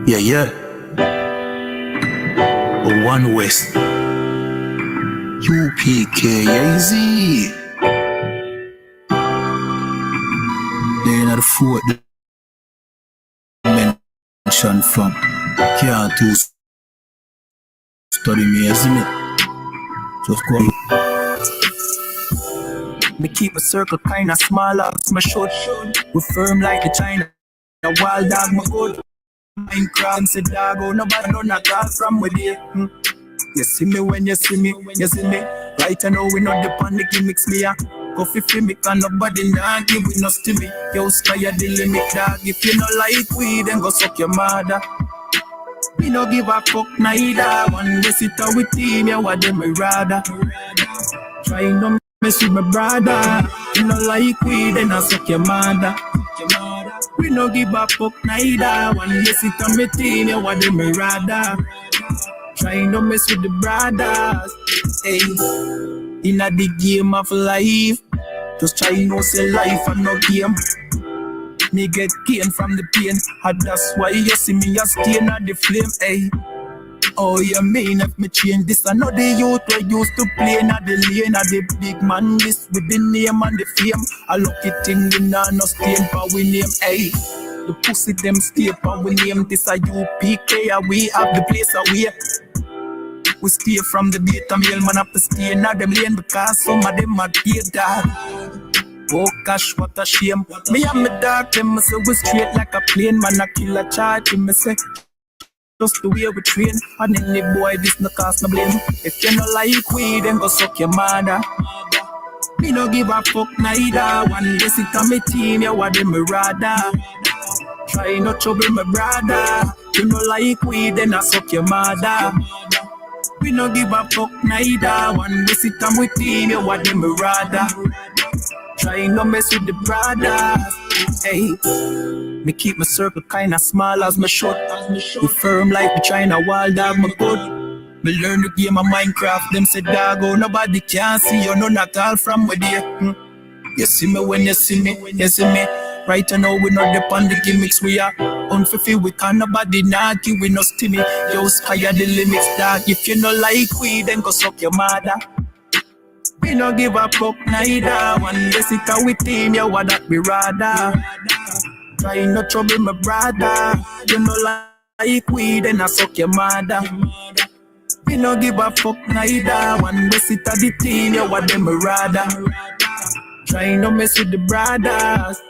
Yeah. One West. UPK, easy. They in the fourth dimension from. Can't to study me, isn't it? Just go. Me keep my circle kinda smaller, my short. We firm like the China. A wild dog, my good. Minecraft, say dog, oh, nobody know not call from with you. You see me when you see me, you see me. Right now we not depend the gimmicks me ya. Coffee for me, can nobody nah give we no stimmy. Yo, sky the limit, dog. If you not like weed, then go suck your mother. We no give a fuck neither. One day sit out with team, yeah, what them me rather. Try no mess with my brother. You no like weed, then I suck your mother. We no give a fuck neither. One day sit on my team, yeah, what them me rather. Try no mess with the brothers. Hey, inna the game of life, just try no say life and no game. Me get gain from the pain, and that's why you see me a stain at the flame. Hey, oh you mean if me change this? I know the youth we used to play in the lane, at the big man this with the name and the fame. A lucky thing we nah no stain for we name. Hey, the pussy them stay for we name. This a UPK, we have the place away. We stay from the beta male man up to stay in them lane because some of them are dead dog. Oh gosh, what a shame. Me and my dog, them say we straight like a plane. Man, I kill a charge, me say just the way we train. And any boy, this no cost no blame. If you no like weed, then go suck your mother. Me no give a fuck neither. One day sit on me team, yeah, what them me rather. Try not trouble my brother. You no like weed, then I suck your mother. We no give a fuck neither. One day sit on with team, you what them rather. Try no mess with the brothers. Hey, me keep my circle kinda small as my short. We firm like the China wild dog, my good. Me learn the game of Minecraft. Them say dog, oh nobody can see you, no not all from with you. You see me when you see me, you see me. Right now we not depend the gimmicks we are unfulfilled. We can't nobody knock you, we no stimmy. Yo, sky the limits, dog. If you no like weed, then go suck your mother. We no give a fuck neither. One day sit out with team, you what that be rather. Try not trouble my brother. You no like weed, then I suck your mother. We no give a fuck neither. One day sit at the team, you what them rather. Try no mess with the brothers.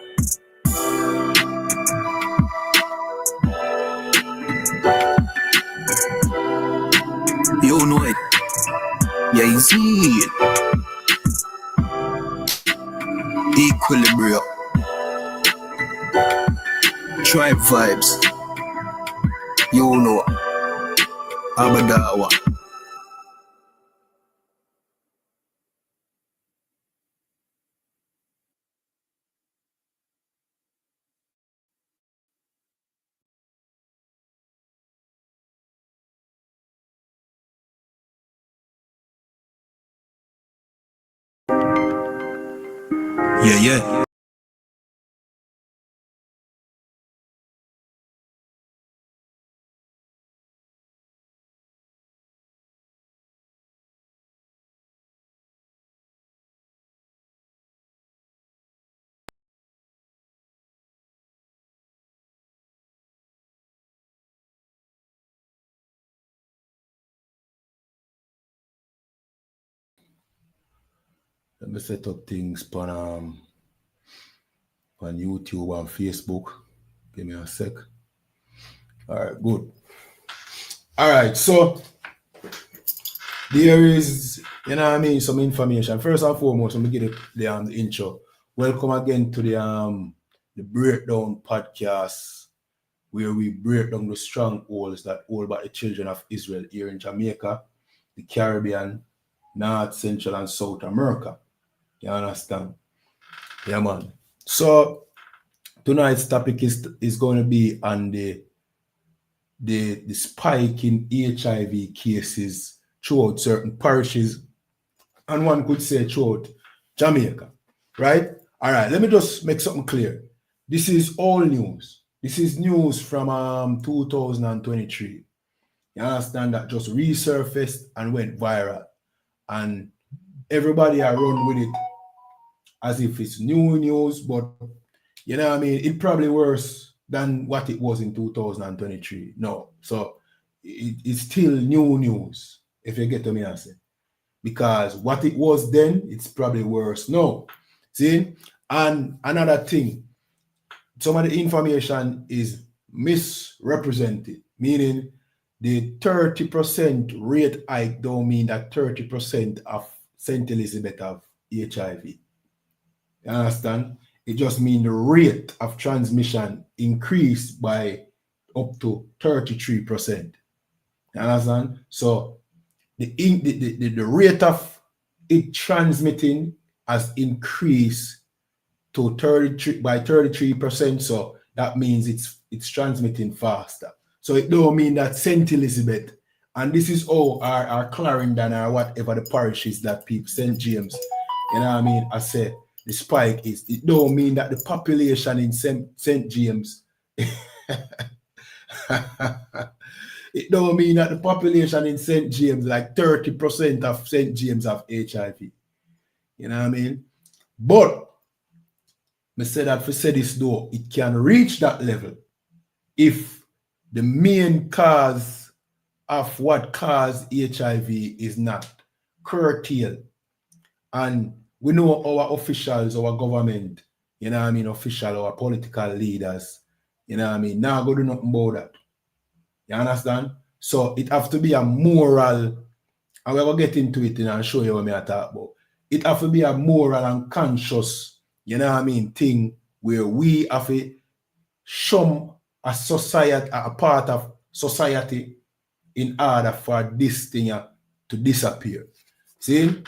You know it. Yeah, you see it. Equilibrium. Tribe vibes. You know. Abadawa. Yeah. Let me set up things on YouTube and Facebook. Give me a sec. All right, good. All right, so there is, you know what I mean, some information. First and foremost, let me get the intro. Welcome again to the Breakdown podcast, where we break down the strongholds that hold back the children of Israel here in Jamaica, the Caribbean, North, Central, and South America. You understand? Yeah, man. So tonight's topic is going to be on the spike in HIV cases throughout certain parishes, and one could say throughout Jamaica, right? All right, let me just make something clear. This is all news. This is news from 2023. You understand that just resurfaced and went viral. And everybody are run with it as if it's new news, but you know what I mean? It probably worse than what it was in 2023. No. So it's still new news, if you get to me answer. Because what it was then, it's probably worse now. See? And another thing, some of the information is misrepresented, meaning the 30% rate hike don't mean that 30% of St. Elizabeth have HIV. You understand? It just means the rate of transmission increased by up to 33%. You understand? So the rate of it transmitting has increased to 33%. So that means it's transmitting faster. So it don't mean that St. Elizabeth, and this is all our Clarendon or whatever the parish is that people, St. James, you know what I mean? I say the spike is, it don't mean that the population in St. James, it don't mean that the population in St. James, like 30% of St. James have HIV. You know what I mean? But I said that for say this though, it can reach that level if the main cause of what caused HIV is not curtailed. And we know our officials, our government, you know what I mean, official, our political leaders, you know what I mean, now go do nothing about that. You understand? So it have to be a moral, and we're going to get into it and show you what I talk about. It have to be a moral and conscious, you know what I mean, thing where we have to show a society, a part of society in order for this thing to disappear. See?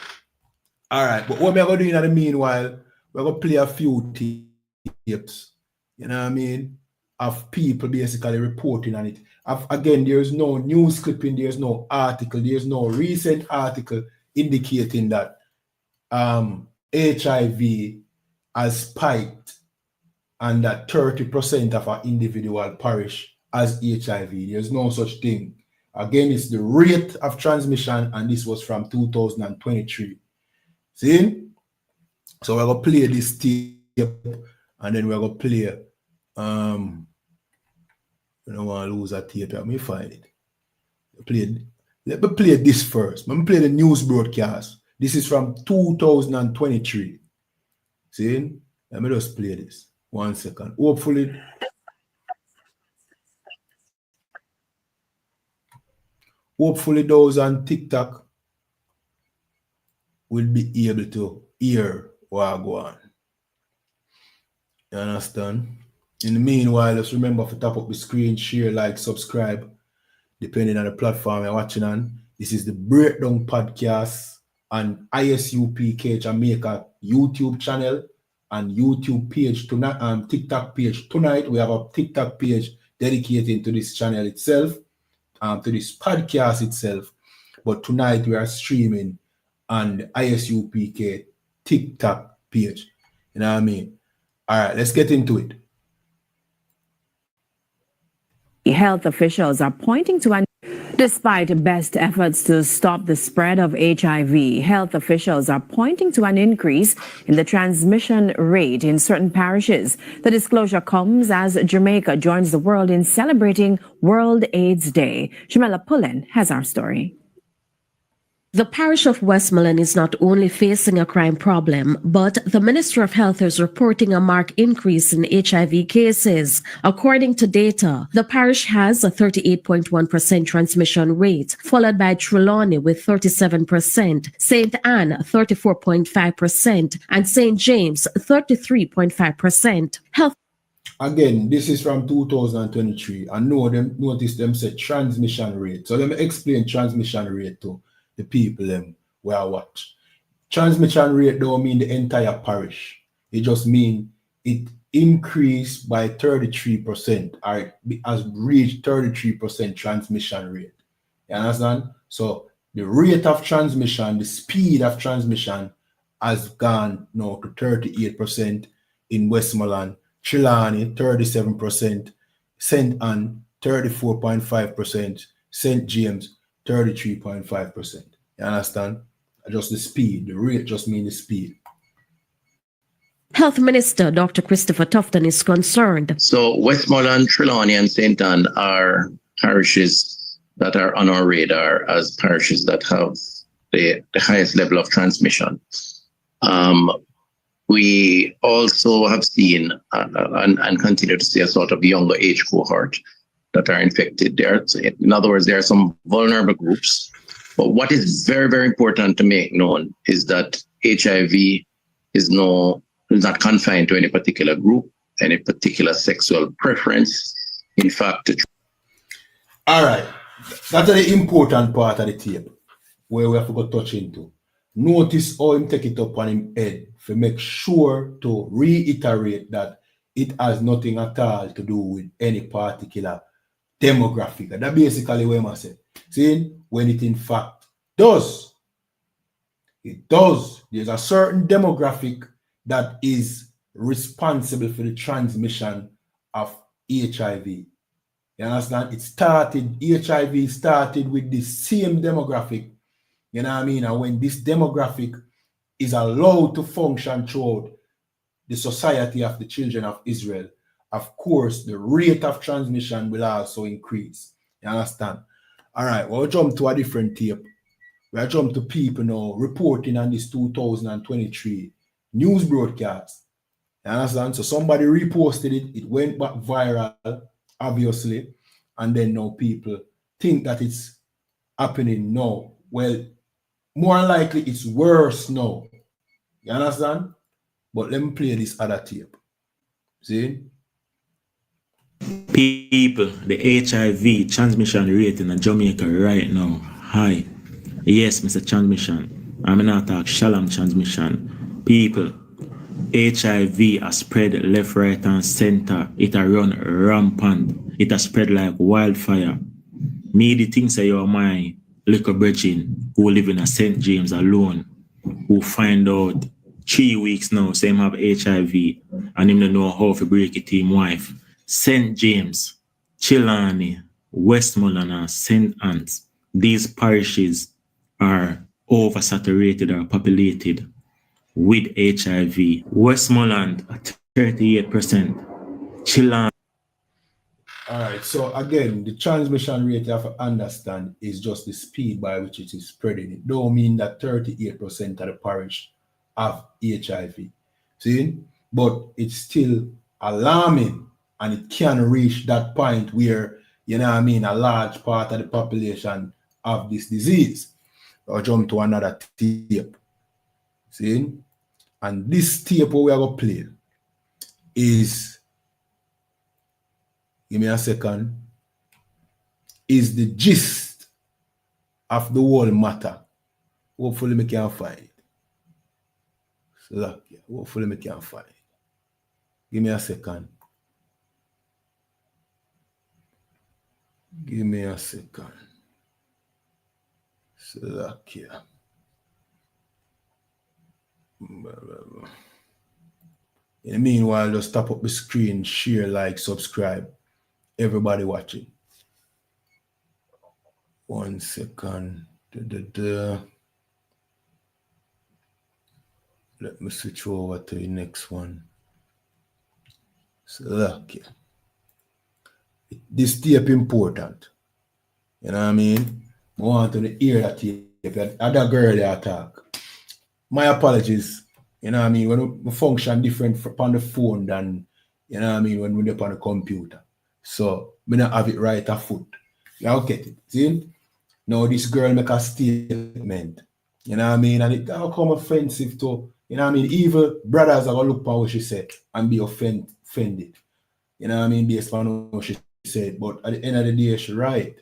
All right, but what we're going to do in the meanwhile, we're going to play a few tips, you know what I mean, of people basically reporting on it. Again, there's no news clipping, there's no article, there's no recent article indicating that HIV has spiked and that 30% of our individual parish has HIV. There's no such thing. Again, it's the rate of transmission, and this was from 2023. See? So we're going to play this tape, and then we're going to play, I don't want to lose that tape. Let me find it. Let me play this first. Let me play the news broadcast. This is from 2023. See? Let me just play this. 1 second. Hopefully those on TikTok will be able to hear what I go on. You understand? In the meanwhile, just remember to tap up the screen, share, like, subscribe, depending on the platform you're watching on. This is the Breakdown Podcast on ISUPK Jamaica YouTube channel and YouTube page tonight, TikTok page. Tonight we have a TikTok page dedicated to this channel itself, to this podcast itself. But tonight we are streaming on the ISUPK TikTok page. You know what I mean? All right, let's get into it. Health officials are pointing to despite best efforts to stop the spread of HIV, health officials are pointing to an increase in the transmission rate in certain parishes. The disclosure comes as Jamaica joins the world in celebrating World AIDS Day. Jamela Pullen has our story. The parish of Westmoreland is not only facing a crime problem, but the Minister of Health is reporting a marked increase in HIV cases. According to data, the parish has a 38.1% transmission rate, followed by Trelawney with 37%, St. Anne 34.5%, and St. James 33.5%. Health Again, this is from 2023. And notice them said transmission rate. So let me explain transmission rate to the people where I watch. Transmission rate don't mean the entire parish. It just means it increased by 33%, or it has reached 33% transmission rate. You understand? So the rate of transmission, the speed of transmission has gone now to 38% in Westmoreland, Trelawney 37%, St. Anne 34.5%, St. James 33.5%. You understand? Just the speed, the rate just mean the speed. Health Minister Dr. Christopher Tufton is concerned. So Westmoreland, Trelawney, and St. Anne are parishes that are on our radar as parishes that have the highest level of transmission. We also have seen and continue to see a sort of younger age cohort that are infected there. So in other words, there are some vulnerable groups. But what is very, very important to make known is that HIV is not confined to any particular group, any particular sexual preference. In fact, all right, that's the important part of the tape where we have to go touch into. Notice how him take it up on him head to make sure to reiterate that it has nothing at all to do with any particular demographic. That's basically what I say. See, when it in fact does, it does. There's a certain demographic that is responsible for the transmission of HIV. You understand? HIV started with the same demographic. You know what I mean? And when this demographic is allowed to function throughout the society of the children of Israel, of course, the rate of transmission will also increase. You understand? All right, we'll jump to a different tape. We'll jump to people now reporting on this 2023 news broadcast. You understand? So somebody reposted it. It went back viral, obviously. And then now people think that it's happening now. Well, more likely it's worse now. You understand? But let me play this other tape. See? People, the HIV transmission rate in Jamaica right now, high. Yes, Mr. Transmission. I'm not talking shalom transmission. People, HIV has spread left, right, and center. It has run rampant. It has spread like wildfire. Me, the things that you're my little brethren who live in a St. James alone, who find out 3 weeks now, same have HIV, and him don't know how to break it to him wife. St. James, Chilani, Westmoreland, and St. Anne's, these parishes are oversaturated or populated with HIV. Westmoreland at 38%, Chilani. All right, so again, the transmission rate you have to understand is just the speed by which it is spreading. It don't mean that 38% of the parish have HIV. See? But it's still alarming, and it can reach that point where, you know what I mean, a large part of the population have this disease. I'll jump to another tape. See? And this tape we are going to play is, give me a second, is the gist of the whole matter. Hopefully we can find it. So look, hopefully we can find it. Give me a second. Give me a second. So look here. In the meanwhile, just tap up the screen, share, like, subscribe. Everybody watching. 1 second. Let me switch over to the next one. So look here. This tape important. You know what I mean? I want to hear that tape. Other girl that talk. My apologies. You know what I mean? When we function different on the phone than, you know what I mean, when we're on the computer. So we don't have it right at foot. Y'all get it. See? Now this girl make a statement. You know what I mean? And it can come offensive to, you know what I mean? Evil brothers are gonna look at what she said and be offended. You know what I mean? Based on what she said. But at the end of the day, she's right.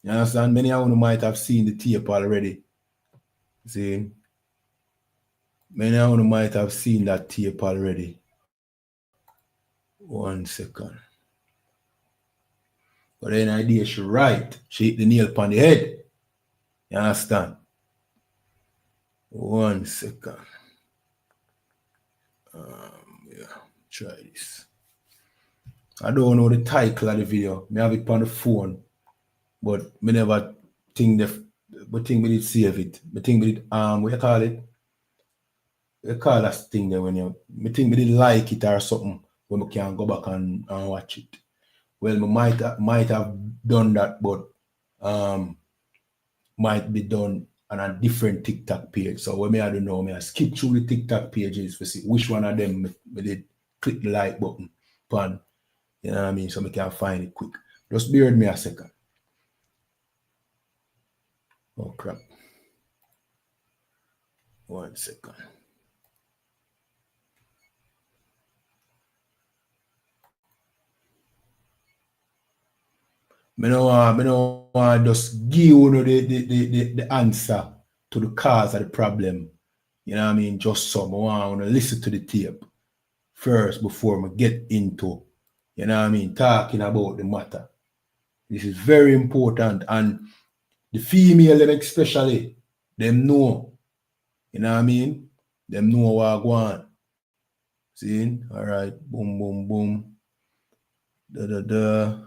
You understand? Many of you might have seen the tape already. See? Many of you might have seen that tape already. 1 second. But then idea she right. She hit the nail upon the head. You understand? 1 second. Yeah, try this. I don't know the title of the video. Me have it on the phone, but me never think but think me did save it. Me think me did what you call it? You call that thing there when you me think me did like it or something when we can go back and watch it. Well, me might have done that, but might be done on a different TikTok page. So when I don't know, I skip through the TikTok pages to see which one of them me did click the like button upon. You know what I mean? So I can find it quick. Just bear with me a second. Oh crap. 1 second. I don't want to just give you the answer to the cause of the problem. You know what I mean? Just some. I want to listen to the tape first before I get into, you know what I mean, talking about the matter. This is very important. And the female, them especially, them know. You know what I mean? Them know what I want. See? All right. Boom, boom, boom. Da, da, da.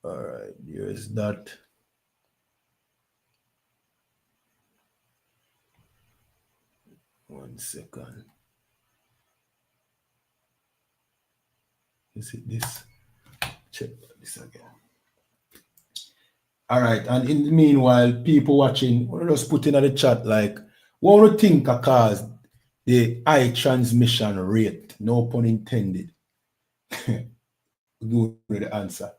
All right. Here's that. One second. Is it this? Check this again. All right. And in the meanwhile, people watching, want to just put in the chat like, what do you think caused the high transmission rate? No pun intended. Good with the answer.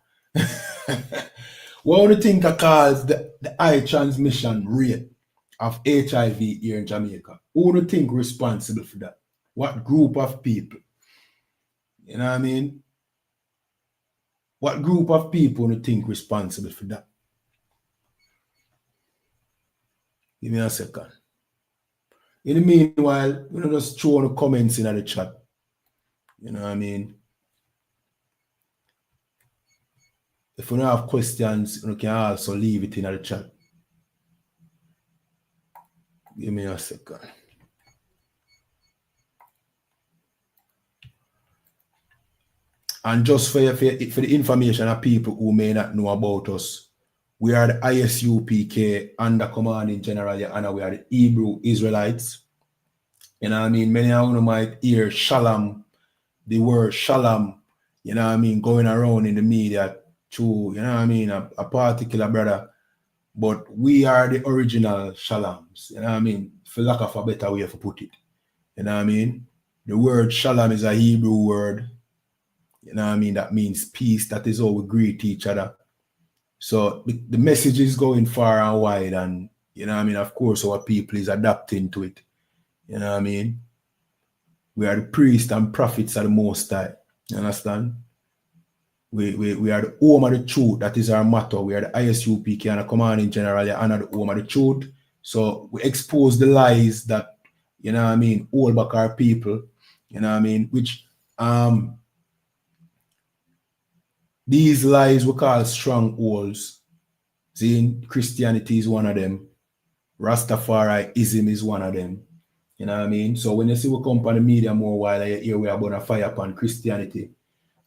What do you think caused the high transmission rate of HIV here in Jamaica? Who do you think responsible for that? What group of people? You know what I mean? What group of people do you think responsible for that? Give me a second. In the meanwhile, you know, just throw the comments in the chat. You know what I mean? If you don't have questions, you can also leave it in the chat. Give me a second. And just for the information of people who may not know about us, we are the ISUPK under commanding general, and we are the Hebrew Israelites. You know what I mean? Many of you might hear shalom, the word shalom, you know what I mean, going around in the media to, you know what I mean, a particular brother. But we are the original shaloms, you know what I mean, for lack of a better way to put it. You know what I mean? The word shalom is a Hebrew word, you know what I mean, that means peace. That is how we greet each other. So the message is going far and wide, and, you know what I mean, of course, our people is adapting to it. You know what I mean? We are the priests and prophets of the Most High. You understand? We are the home of the truth. That is our motto. We are the ISUPK and the commanding general and the home of the truth. So we expose the lies that, you know what I mean, hold back our people. You know what I mean? Which these lies we call strongholds. See, Christianity is one of them. Rastafariism is one of them. You know what I mean? So when you see we come on the media more while here we are burn a fire upon Christianity,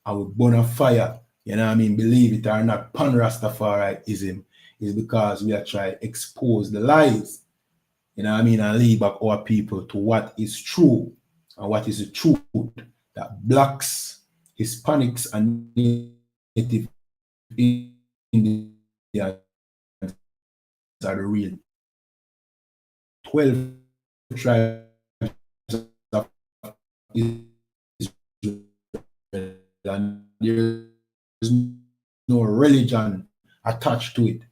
and we burn a fire, you know what I mean, believe it or not, pan Rastafariism, is because we are trying to expose the lies, you know what I mean, and lead back our people to what is true. And what is the truth? That blacks, Hispanics, and Native Indians are the real 12 tribes of Israel, and there's no religion attached to it.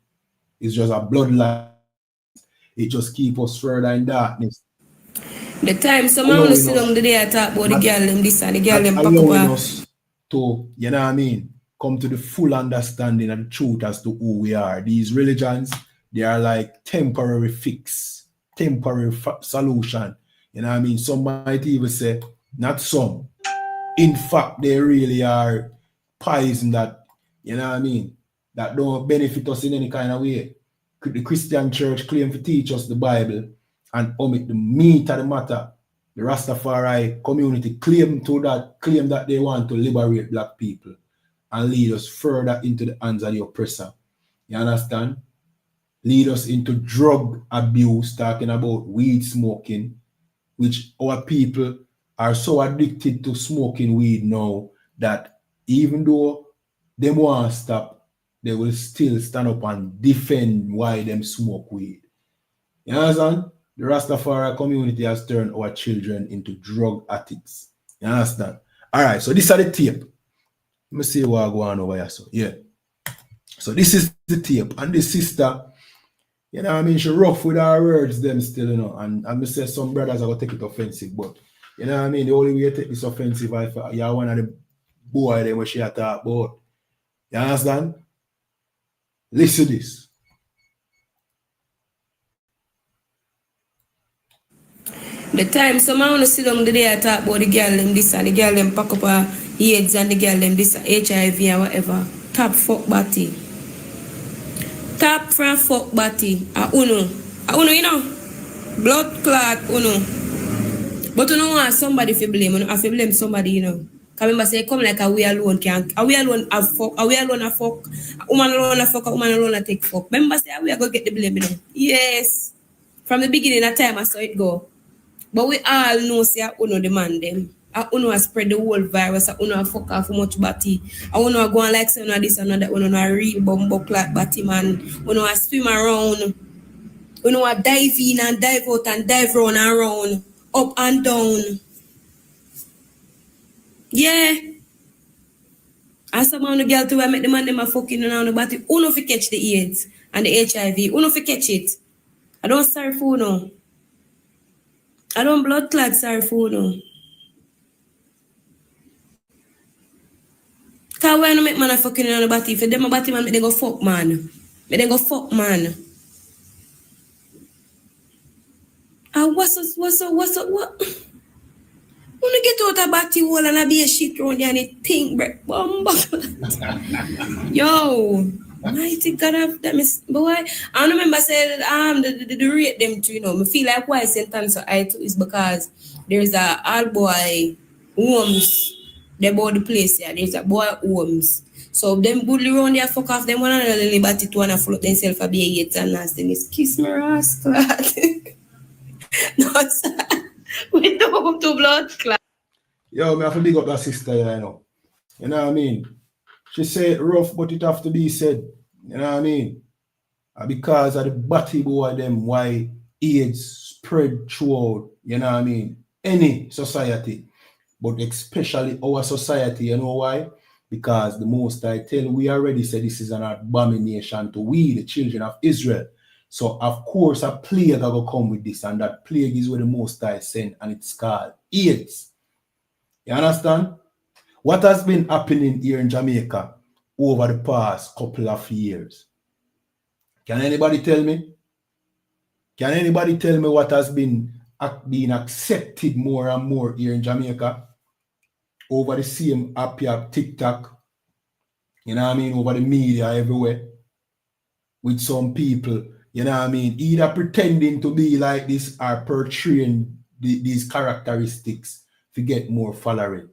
It's just a bloodline. It just keeps us further in darkness. The time someone sit down the day I talk about the girl them this and the girl them pack up allowing us to, you know what I mean, come to the full understanding and the truth as to who we are. These religions, they are like temporary fix, temporary solution. You know what I mean? Some might even say, not some. In fact, they really are poison that, you know what I mean, that don't benefit us in any kind of way. The Christian church claim to teach us the Bible and omit the meat of the matter. the Rastafari community claim that they want to liberate black people and lead us further into the hands of the oppressor. You understand? Lead us into drug abuse, talking about weed smoking, which our people are so addicted to smoking weed now that even though they want to stop, they will still stand up and defend why them smoke weed. You understand? The Rastafari community has turned our children into drug addicts. You understand? All right, so this is the tape. Let me see what I go on over here. So, yeah. So this is the tape. And the sister, you know what I mean, she rough with her words them still, you know. And I say some brothers are going to take it offensive, but you know what I mean, the only way you take this offensive if you're one of the boy them what she talk about. You understand? Listen to this. The time some I want to sit down the day I talk about the girl them this and the girl them pack up her AIDS and the girl them this HIV and whatever. Top fuck body. Top from fuck body. Uno, you know. Blood clot, uno. But you know what? Somebody fi blame. I fi blame somebody, you know. Cause remember say come like a we alone can't. A we alone a fuck. A we alone a fuck. A woman alone a fuck. A woman alone a take fuck. Remember say we are gonna get the blame, you know. Yes. From the beginning of time I saw it go. But we all know say uno demand them. Uno a spread the whole virus. Uno a fuck off much body. Uno a go on like say uno this and that. Uno a real bumbo clot body man. Uno a swim around. Uno a dive in and dive out and dive round and round. Up and down. Yeah. And some of the girl too, I make the man them a fucking around the body. Uno fi catch the AIDS and the HIV. Uno fi catch it. I don't sorry for uno. I don't blood clot sorry for uno. Cause when I make man a fucking around the body, if them a body man, make them go fuck man. Make them go fuck man. And what's up? When you get out of body wall and I be a shit around there and it think break bomb. Yo, mighty God of that miss boy. I remember saying the rate them to, you know, I feel like why I sentence so high too is because there's a all boy homes they bought the place here. There's a boy homes. So them goodly round there fuck off them one another liberty to wanna float themselves a be a and nasty kiss me rascal. No, sir. We don't do blood clot. Yo, me have to big up that sister, you know. You know what I mean? She said rough, but it have to be said. You know what I mean? And because of the batty boy them, why AIDS spread throughout, you know what I mean, any society, but especially our society, you know why? Because the Most I tell we already said this is an abomination to we, the children of Israel. So, of course, a plague will come with this, and that plague is where the Most High sent, and it's called AIDS. You understand? What has been happening here in Jamaica over the past couple of years? Can anybody tell me? Can anybody tell me what has been accepted more and more here in Jamaica? Over the same app here, TikTok, you know what I mean, over the media everywhere, with some people, you know what I mean, either pretending to be like this or portraying these characteristics to get more following.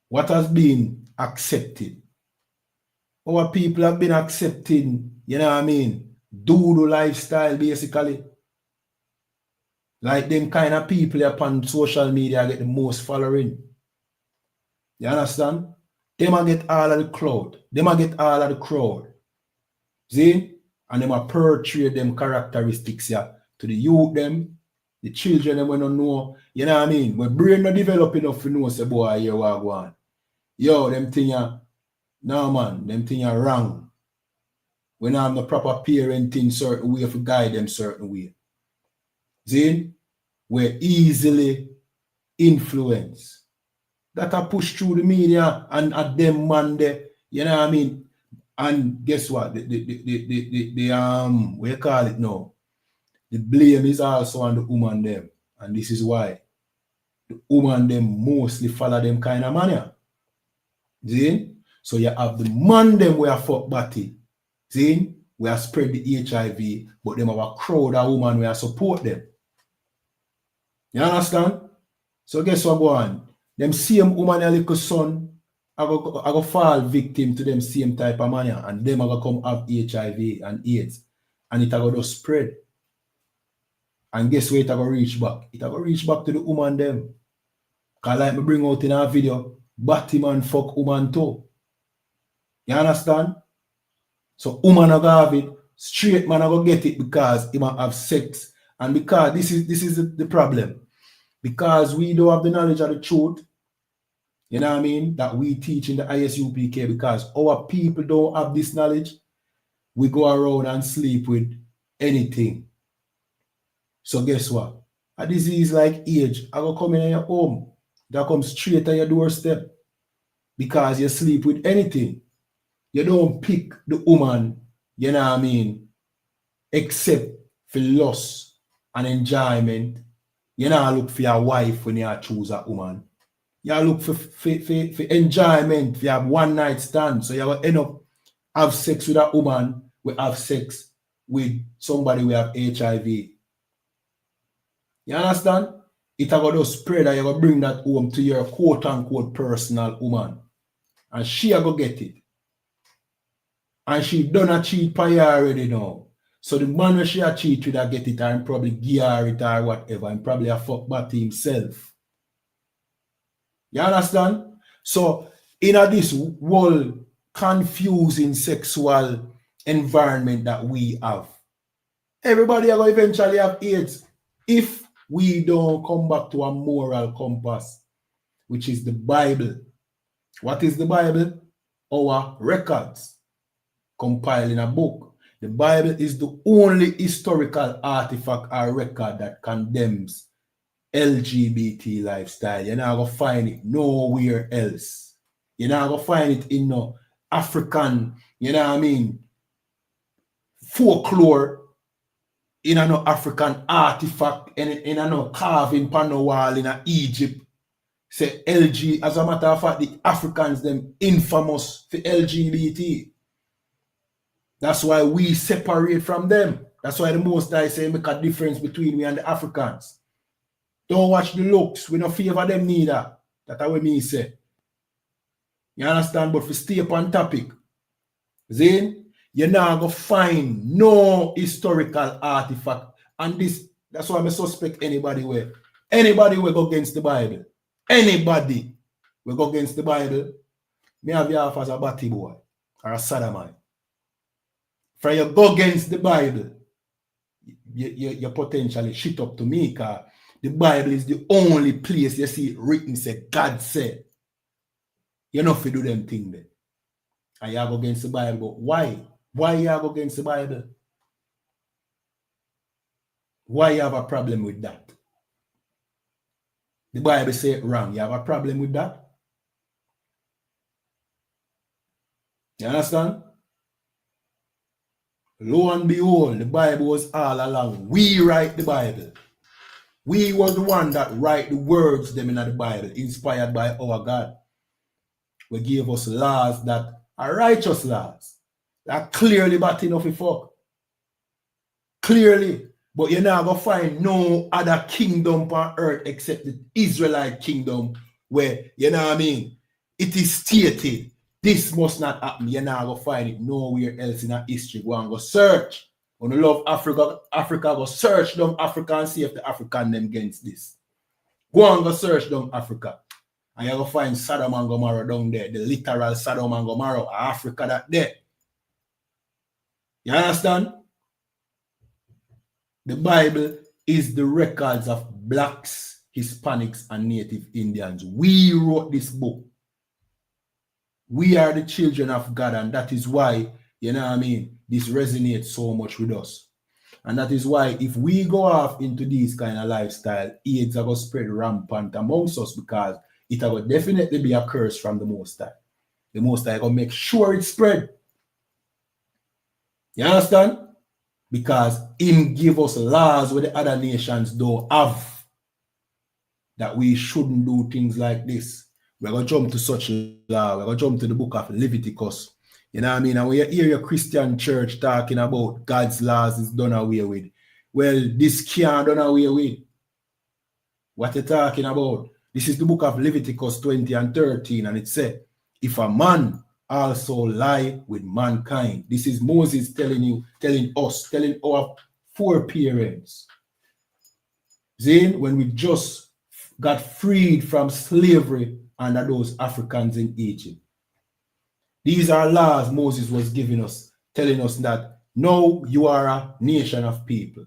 What has been accepted? Our people have been accepting, you know what I mean, doodle lifestyle basically. Like them kind of people upon social media get the most following. You understand? Them a get all of the crowd. Them a get all of the crowd. See? And them a portray them characteristics here to the youth them, the children them when don't know. You know what I mean? When brain not develop enough to know say boy here what go on. Yo, them thing ya, no man, them thing ya wrong. When I'm the proper parenting certain way to guide them certain way. See? We're easily influenced. That are pushed through the media and at them man there, you know what I mean? And guess what? What you call it now? The blame is also on the woman them. And this is why the woman them mostly follow them kind of manner. See? So you have the man them where fuck body. See? We are spread the HIV, but them have a crowd of women where support them. You understand? So guess what go on? Them same woman and little son, I go fall victim to them same type of man, and them I go come have HIV and AIDS, and it I go just spread. And guess where it I go reach back? It I go reach back to the woman them. Cause like me bring out in our video, batty man fuck woman too. You understand? So woman I go have it, straight man I go get it because he might have sex. And because this is the problem. Because we don't have the knowledge of the truth, you know what I mean, that we teach in the ISUPK, because our people don't have this knowledge, we go around and sleep with anything. So guess what? A disease like AIDS, I go come in your home. That comes straight to your doorstep. Because you sleep with anything. You don't pick the woman, you know what I mean, except for lust and enjoyment. You know, look for your wife when you choose a woman. You look for enjoyment. If you have one night stand, so you will end up have sex with a woman, we have sex with somebody we have HIV. You understand? It will just spread and you will bring that home to your quote unquote personal woman. And she will get it. And she done cheat by you already now. So the man when she a cheat with her get it and probably gear it or whatever, and probably a fuck back himself. You understand? So in this whole confusing sexual environment that we have, everybody will eventually have AIDS if we don't come back to a moral compass, which is the Bible. What is the Bible? Our records compiled in a book. The Bible is the only historical artifact or record that condemns LGBT lifestyle. You're not going to find it nowhere else. You're not going to find it in no African, you know what I mean, folklore, in a no African artifact, in a no carving pan no wall in a Egypt. Say LG, as a matter of fact, the Africans, them infamous for LGBT. That's why we separate from them. That's why the Most High say make a difference between we and the Africans. Don't watch the looks. We don't favor them neither. That's what me say. You understand? But if you stay upon topic, then you're not going to find no historical artifact. And this, that's why I suspect anybody will go against the Bible. Anybody will go against the Bible. Me have you off as a batty boy or a sodomite. For you go against the Bible, you potentially shit up to me, because the Bible is the only place you see it written, say God said. You know if you do them thing there. And you go against the Bible. But why? Why you go against the Bible? Why you have a problem with that? The Bible say it wrong. You have a problem with that? You understand? Lo and behold, the Bible was all along. We write the Bible. We was the one that write the words them in the Bible, inspired by our God. We gave us laws that are righteous laws. That clearly bad enough for fuck. Clearly. But you're not going to find no other kingdom on earth except the Israelite kingdom, where, you know what I mean, it is stated, this must not happen. You're not going to find it nowhere else in our history. Go and go search. When you love Africa, go search them Africa and see if the African them against this. Go and go search them Africa. And you're going to find Sodom and Gomorrah down there, the literal Sodom and Gomorrah, Africa that there. You understand? The Bible is the records of blacks, Hispanics, and Native Indians. We wrote this book. We are the children of God, and that is why, you know what I mean, this resonates so much with us. And that is why if we go off into this kind of lifestyle, AIDS are going to spread rampant amongst us, because it will definitely be a curse from the Most High. The Most High will make sure it spread. You understand? Because him give us laws where the other nations don't have, that we shouldn't do things like this. We're going to jump to such law. We're going to jump to the book of Leviticus. You know what I mean? And when you hear your Christian church talking about God's laws is done away with, well, this can't done away with. What you're talking about? This is the book of Leviticus 20 and 13, and it said, if a man also lie with mankind. This is Moses telling our foreparents. Then when we just got freed from slavery under those Africans in Egypt. These are laws Moses was giving us, telling us that now you are a nation of people.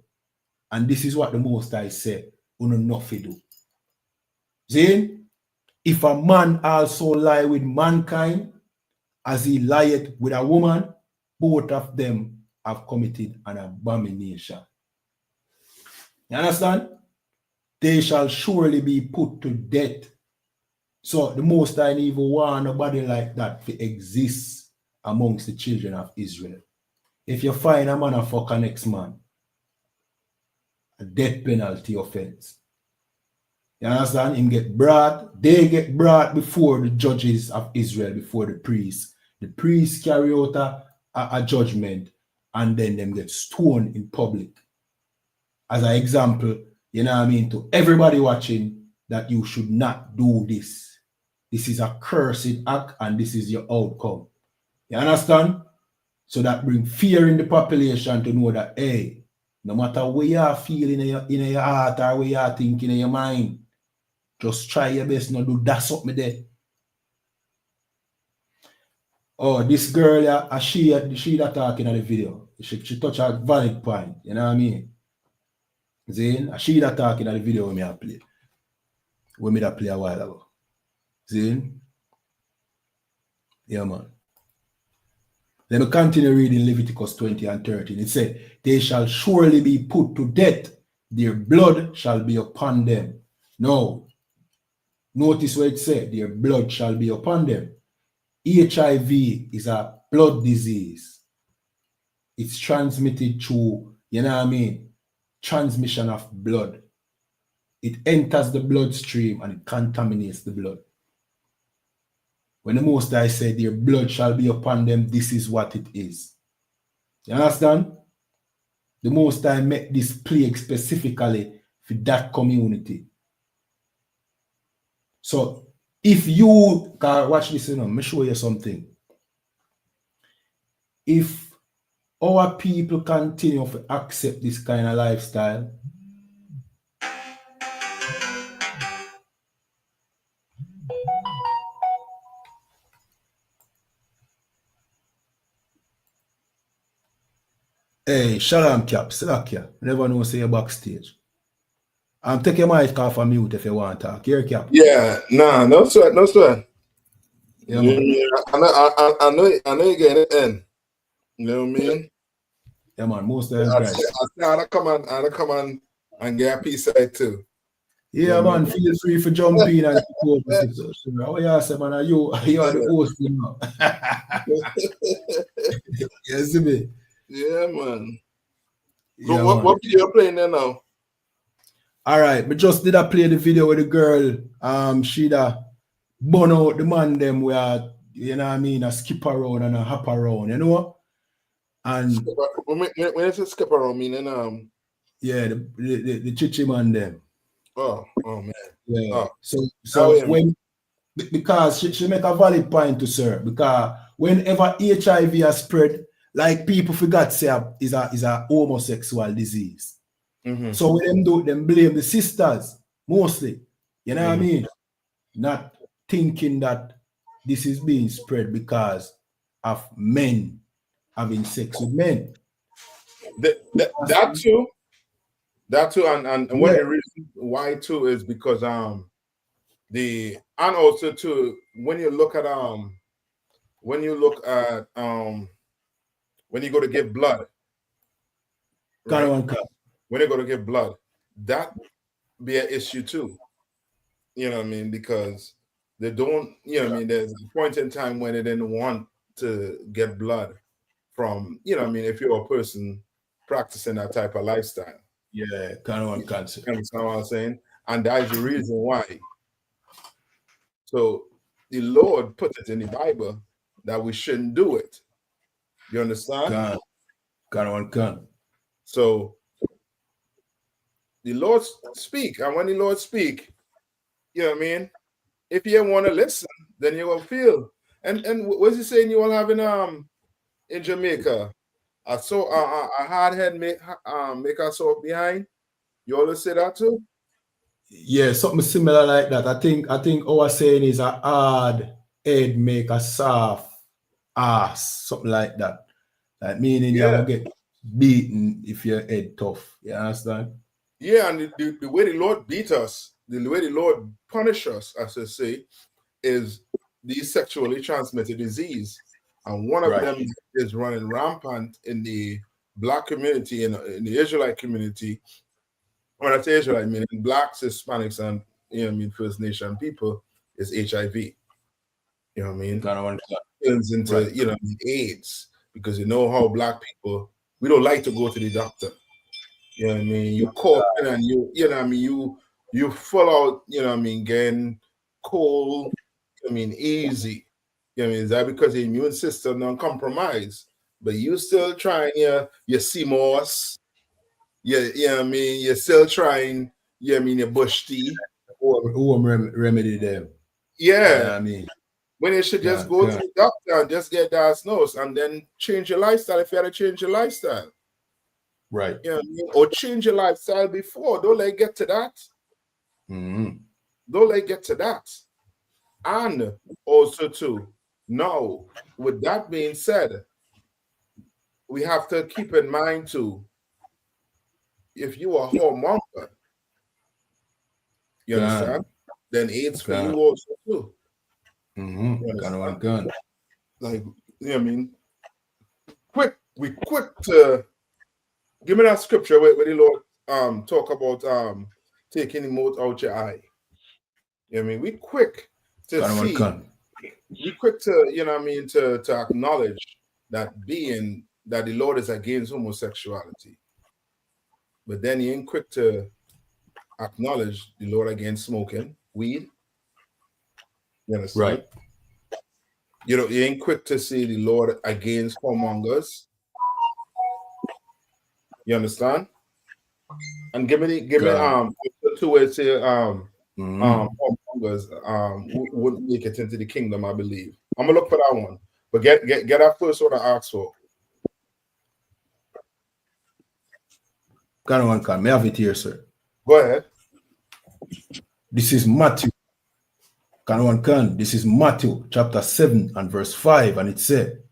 And this is what the Most High said, nothing do. Then, if a man also lie with mankind, as he lieth with a woman, both of them have committed an abomination. You understand? They shall surely be put to death. So the Most High even want nobody like that to exist amongst the children of Israel. If you find a man a fuck a next man, a death penalty offense. You understand? They get brought before the judges of Israel, before the priests. The priests carry out a judgment, and then them get stoned in public. As an example, you know what I mean, to everybody watching, that you should not do this. This is a cursed act, and this is your outcome. You understand? So that brings fear in the population to know that, hey, no matter what you feel in your heart or what you think in your mind, just try your best not do that something there. Oh, this girl, she that talking in the video. She touched a valid point, you know what I mean? Zane, she that talking in the video when me a play. When me that play a while ago. Zane? Yeah, man. Let me continue reading Leviticus 20 and 13. It said, they shall surely be put to death. Their blood shall be upon them. No. Notice what it said. Their blood shall be upon them. HIV is a blood disease. It's transmitted through, you know what I mean, transmission of blood. It enters the bloodstream and it contaminates the blood. When the Most High said their blood shall be upon them, this is what it is. You understand? The Most High made this plague specifically for that community. So if you can watch this, let me show you something. If our people continue to accept this kind of lifestyle, hey, Shalom Cap, Slakia, never know say you're backstage. Take your mic off of mute if you want to talk. Here, Cap. Yeah, nah, no sweat, no sweat. Yeah, I know you're getting it in. You know what I mean? Yeah, man, most of them guys. I'll come on and get a piece of it too. Yeah, man, feel free for jump in and go over. Oh, yeah, say, man, you are the host, you know. Yes, me. Yeah, man. Yeah, So what video you playing there now? All right, but just did I play the video with the girl. She da burn out the man them where, you know what I mean, a skip around and a hop around, you know? And when it's a skip around, meaning yeah, the chichi man them. Oh man. Yeah. So when because she make a valid point to sir, because whenever HIV has spread, like people forgot say is a homosexual disease. Mm-hmm. So when them blame the sisters mostly, you know what I mean? Not thinking that this is being spread because of men having sex with men. That too, and one of the reasons why too is because and also too when you go to give blood, right? When you go to give blood, that be an issue too. You know what I mean? Because they don't, you know what I mean? There's a point in time when they didn't want to get blood from, you know what I mean, if you're a person practicing that type of lifestyle. Yeah, kind of cancer. You understand what I'm saying? And that is the reason why. So the Lord put it in the Bible that we shouldn't do it. You understand? Can. So the Lord speak, and when the Lord speak, you know what I mean? If you want to listen, then you will feel. And what's he saying you all have in Jamaica? A hard head make a soft behind. You always say that too? Yeah, something similar like that. I think our saying is a hard head make a soft ass, something like that. Like meaning you will get beaten if your head tough. You understand? Yeah, and the way the Lord beat us, the way the Lord punish us, as I say, is these sexually transmitted disease. And one of them is running rampant in the Black community, in the Israelite community. When I say Israelite, I mean Blacks, Hispanics, and First Nation people, is HIV. You know what I mean? Turns into AIDS, because you know how Black people, we don't like to go to the doctor. You know what I mean? You coughing and you know what I mean, you full out, you know what I mean, getting cold, I mean, easy. You know what I mean? Is that because the immune system not compromised? But you still trying your CMOS, you know what I mean, you're still trying, you know what I mean, your bush tea. Remedy them. Yeah. You know I mean, when you should just go to the doctor and just get diagnosed and then change your lifestyle if you had to change your lifestyle. Right. You know what I mean? Or change your lifestyle before. Don't let it get to that. Mm-hmm. Don't let it get to that. And also too, now, with that being said, we have to keep in mind too, if you are whoremonger, you understand? Then AIDS for you also too. Mm-hmm. Like, you know what I mean? We quick to give me that scripture where the Lord talk about taking the mote out your eye. You know what I mean? We quick to see. We quick to, you know what I mean, to acknowledge that the Lord is against homosexuality. But then he ain't quick to acknowledge the Lord against smoking weed. You understand? Right. You know, he ain't quick to see the Lord against whoremongers. You understand? And give me two ways here whoremongers wouldn't make it into the kingdom, I believe. I'm gonna look for that one. But get that first one I asked for. May I have it here, sir? Go ahead. This is Matthew. This is Matthew chapter 7 and verse 5, and it said,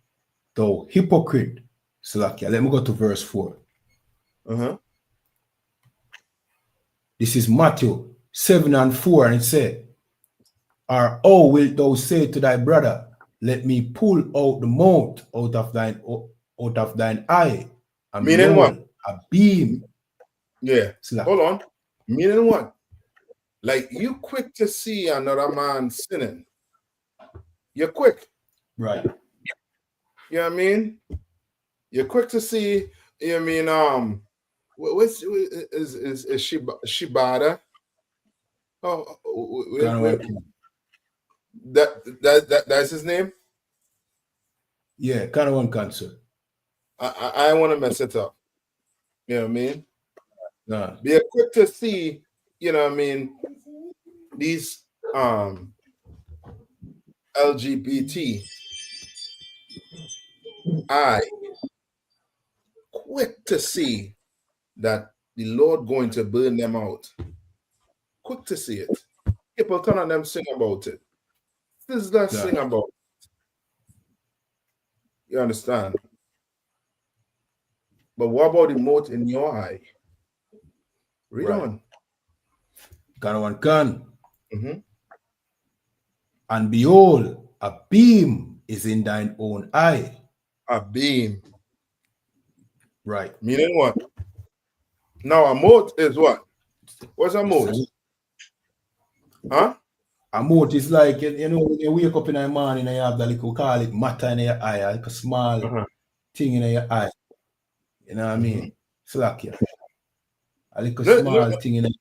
"Thou hypocrite." Slakia. Let me go to verse 4. This is Matthew 7 and 4, and it said, "Or how wilt thou say to thy brother, Let me pull out the mote out of thine eye, and meaning what? A beam." Yeah. Hold on. Meaning what? Like, you quick to see another man sinning. You're quick. Right. You know what I mean? You're quick to see, you know what I mean, what's is Shibata? Oh, that's his name? Yeah, kind of one cancer. I want to mess it up. You know what I mean? Nah. Be quick to see, you know what I mean, these LGBT quick to see that the Lord going to burn them out. Quick to see it. People turn on them, sing about it. This is that sing about it. You understand? But what about the mote in your eye? Read on. Mm-hmm. And behold, a beam is in thine own eye. A beam. Right. Meaning what? Now a mote is what? What's a mote? Huh? A mote is like, you know, when you wake up in the morning and you have that little, call it matter in your eye, like a small thing in your eye. You know what I mean? It's like a little small thing in it.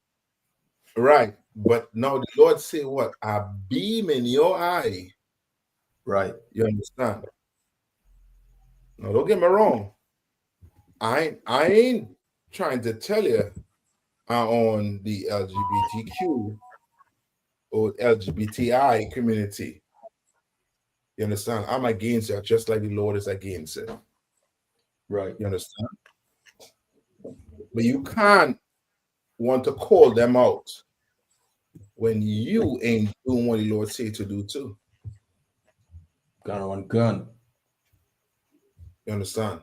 Right. But now the Lord say what? A beam in your eye. Right. You understand? Now don't get me wrong. I ain't trying to tell you are on the LGBTQ or LGBTI community. You understand? I'm against it, just like the Lord is against it. Right. You understand? But you can't want to call them out when you ain't doing what the Lord say to do too. Gun on gun. You understand?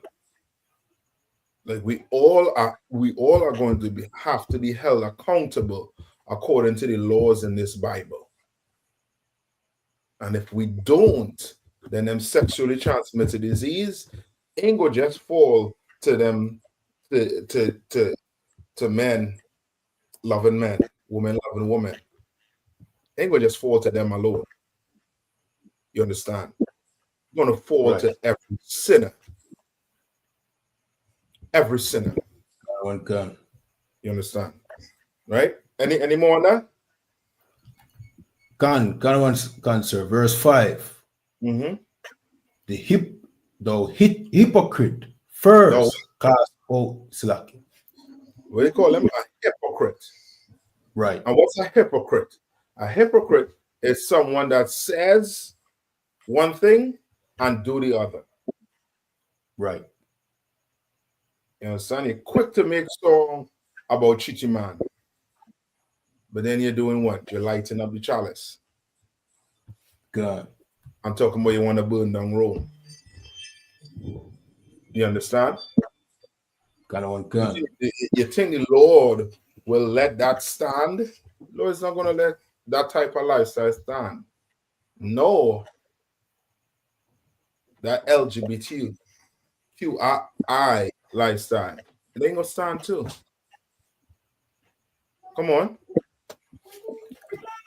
Like we all are going to have to be held accountable according to the laws in this Bible. And if we don't, then them sexually transmitted disease ain't gonna just fall to them to men loving men, women loving women. Ain't gonna just fall to them alone. You understand? It's gonna fall to every sinner. Every sinner. One gun. You understand? Right? Any more on that? Gun, sir. Verse 5. Mm-hmm. The hypocrite first cast out slacking. What do you call them? A hypocrite. Right. And what's a hypocrite? A hypocrite is someone that says one thing and do the other. Right. You understand? You're quick to make song about cheating man. But then you're doing what? You're lighting up the chalice. God. I'm talking about you want to burn down Rome. You understand? Gun. You think the Lord will let that stand? The Lord is not going to let that type of lifestyle stand. No. That LGBTQI lifestyle, it ain't going to stand too. Come on.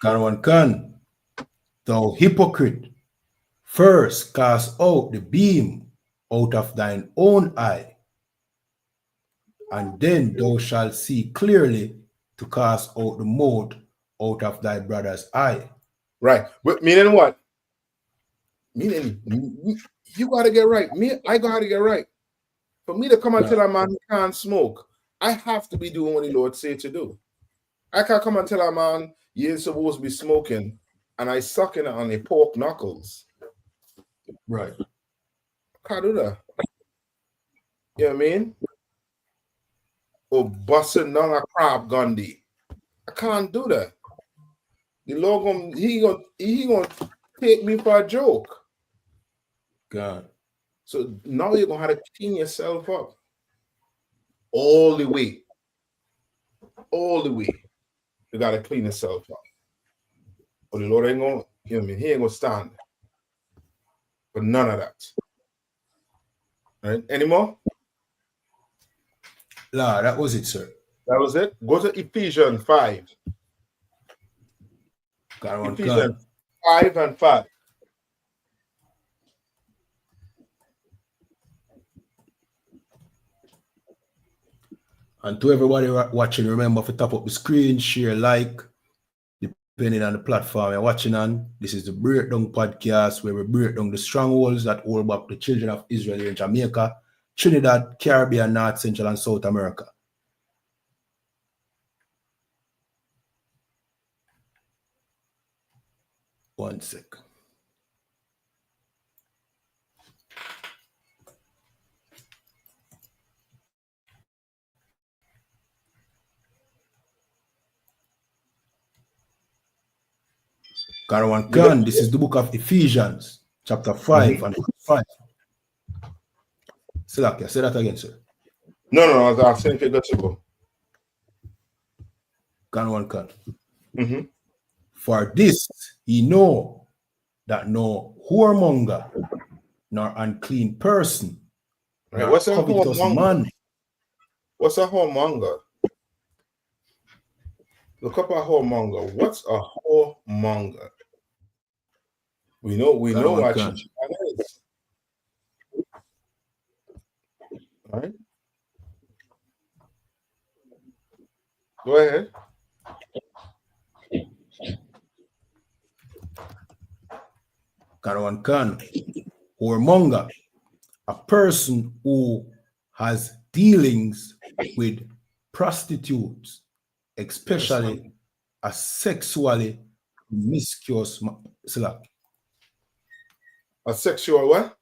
Gun. Thou hypocrite, first cast out the beam out of thine own eye, and then thou shalt see clearly to cast out the mote out of thy brother's eye. Right. But meaning what? Meaning you got to get right. I got to get right. For me to come and tell a man he can't smoke, I have to be doing what the Lord say to do. I can't come and tell a man you ain't supposed to be smoking and I sucking on the pork knuckles. Right. Can't do that. You know what I mean? Or busting down a crab Gandhi. I can't do that. The Lord he gonna take me for a joke. God. So now you're gonna have to clean yourself up all the way. All the way. You gotta clean yourself up. But the Lord ain't gonna, you know what I mean? He ain't gonna stand for none of that. Right? Any more? La, that was it, sir. That was it. Go to Ephesians 5. Ephesians 5 and 5. And to everybody watching, remember to tap up the screen, share, like, depending on the platform you're watching on. This is the Breakdown Podcast, where we break down the strongholds that hold back the children of Israel here in Jamaica, Trinidad, Caribbean, North, Central, and South America. One sec. This is the book of Ephesians, chapter 5 and 5. Say that again, sir. No, I was asking if you got to go. Mm-hmm. For this ye know that no whoremonger, nor unclean person, right. What's a whoremonger? Man. What's a whoremonger? Look up a whoremonger. What's a whoremonger? We know what she is. Right? Go ahead. Whoremonger, a person who has dealings with prostitutes, especially a sexually promiscuous a sexual what?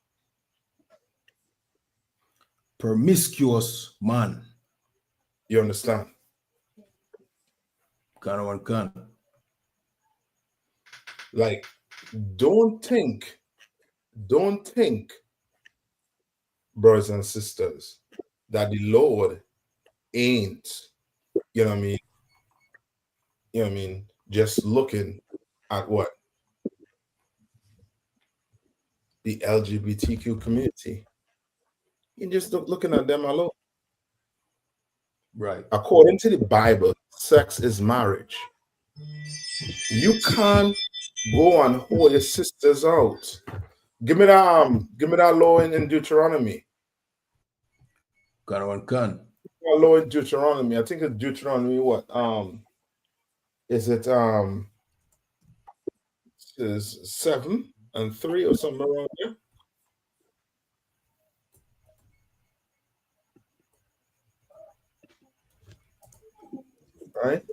Promiscuous man. You understand? Can. Like, don't think, brothers and sisters, that the Lord ain't, you know what I mean? You know what I mean? Just looking at what? The LGBTQ community. You're just looking at them alone. Right. According to the Bible, sex is marriage. You can't go and hold your sisters out. Give me that law in Deuteronomy. Can. Law in Deuteronomy. I think it's Deuteronomy what? Is it is 7 and 3 or something around there? Right?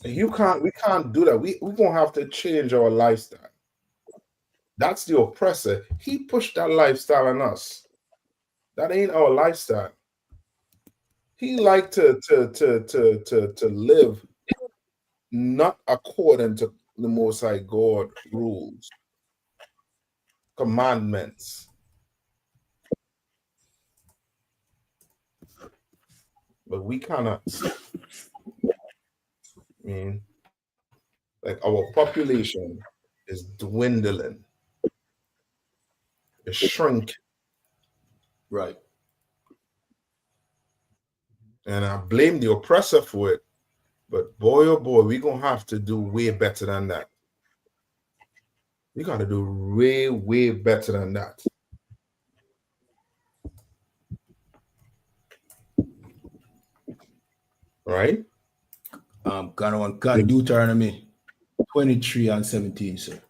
We can't do that. We're gonna have to change our lifestyle. That's the oppressor. He pushed that lifestyle on us. That ain't our lifestyle. He like to live not according to the Most High God rules, commandments. But we cannot. I mean, like our population is dwindling. It's shrinking. Right. And I blame the oppressor for it. But boy, oh boy, we're going to have to do way better than that. We got to do way, way better than that. Right? Deuteronomy 23 and 17, sir.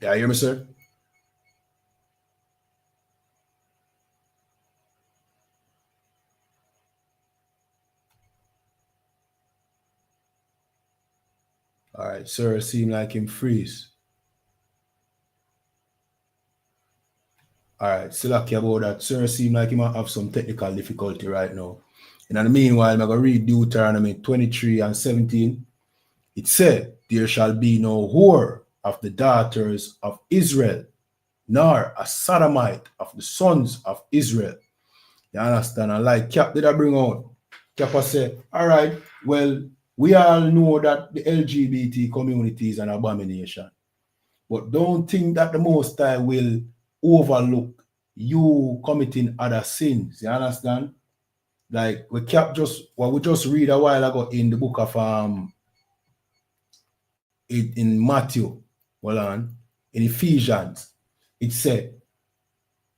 Yeah, you hear me, sir? All right, sir, it seemed like him freeze. All right, still lucky about that. Sir, seem like he might have some technical difficulty right now. And in the meanwhile, I'm going to read Deuteronomy 23 and 17. It said, there shall be no whore of the daughters of Israel, nor a sodomite of the sons of Israel. You understand? And like Cap did I bring out? Cap said, all right, well, we all know that the LGBT community is an abomination. But don't think that the Most High will overlook you committing other sins. You understand? Like we just read a while ago in the book of in Matthew, in Ephesians, it said,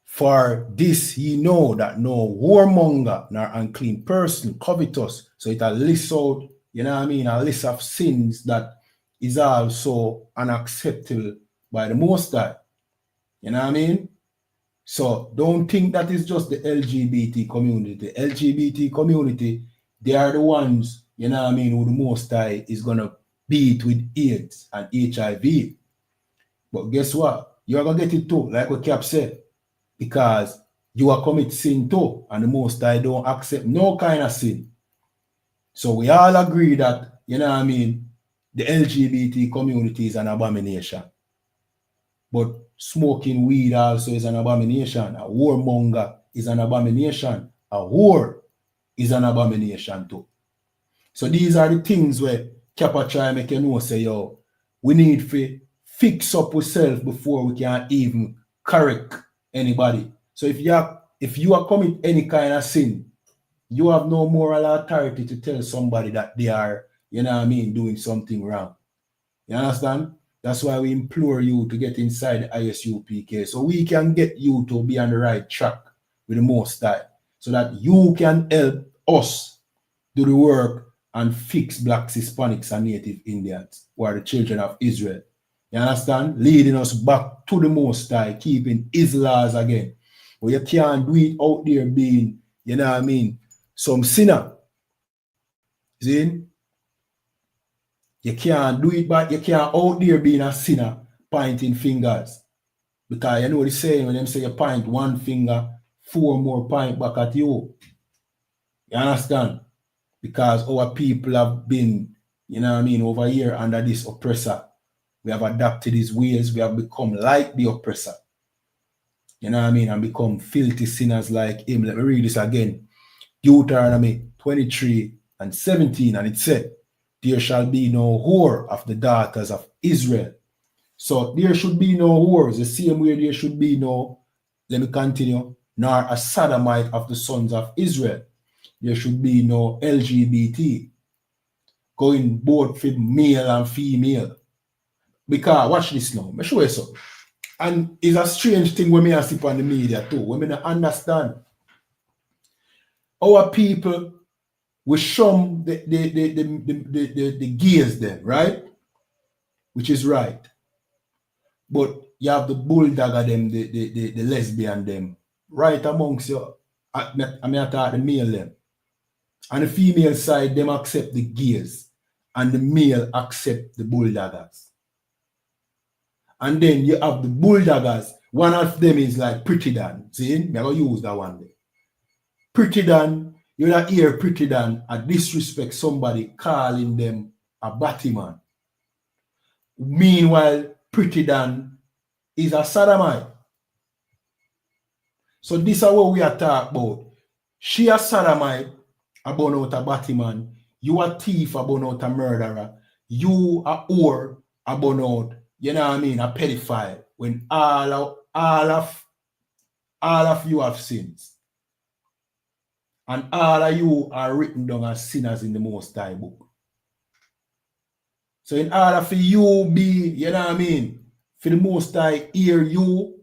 for this ye know that no whoremonger nor unclean person covetous. So it lists out, you know what I mean, a list of sins that is also unacceptable by the Most High. You know what I mean? So don't think that it's just the LGBT community. The LGBT community, they are the ones, you know what I mean, who the Most High is going to beat with AIDS and HIV. But guess what? You're going to get it too, like what Cap said, because you are commit sin too, and the Most High don't accept no kind of sin. So we all agree that, you know what I mean, the LGBT community is an abomination. But smoking weed also is an abomination. A whoremonger is an abomination. A whore is an abomination too. So these are the things where Kappa try make you know, say, yo, we need to fix up ourselves before we can even correct anybody. So if you are commit any kind of sin, you have no moral authority to tell somebody that they are, you know what I mean, doing something wrong. You understand? That's why we implore you to get inside the ISUPK so we can get you to be on the right track with the Most High so that you can help us do the work and fix blacks, Hispanics, and Native Indians, who are the children of Israel. You understand? Leading us back to the Most High, keeping His laws again. But you can't do it out there being, you know what I mean, some sinner. See? You can't do it, but you can't out there being a sinner, pointing fingers. Because you know the saying when them say you point one finger, 4 more point back at you. You understand? Because our people have been, you know what I mean, over here under this oppressor. We have adapted his ways. We have become like the oppressor. You know what I mean? And become filthy sinners like him. Let me read this again. Deuteronomy 23:17. And it said, there shall be no whore of the daughters of Israel. So there should be no whores. The same way there should be no, let me continue, nor a sodomite of the sons of Israel. There should be no LGBT. Going both for male and female. Because, watch this now. Let me show you something. And it's a strange thing when I see on the media too. When I understand. Our people will shun the gays them, right? Which is right. But you have the bulldogger them, the lesbian them, right amongst you. I mean, I thought the male them. And the female side, them accept the gays. And the male accept the bulldoggers. And then you have the bulldoggers. One of them is like Pretty Dan. See? I'm going to use that one there. Pretty Dan, you don't hear Pretty Dan disrespect somebody calling them a Batman. Meanwhile, Pretty Dan is a sodomite. So this is what we are talking about. She a sodomite, about out a Batman. You a thief, about out a murderer. You a whore, about out, you know what I mean, a pedophile. When all of you have sins. And all of you are written down as sinners in the Most High book. So in order for you be, you know what I mean, for the Most High hear you,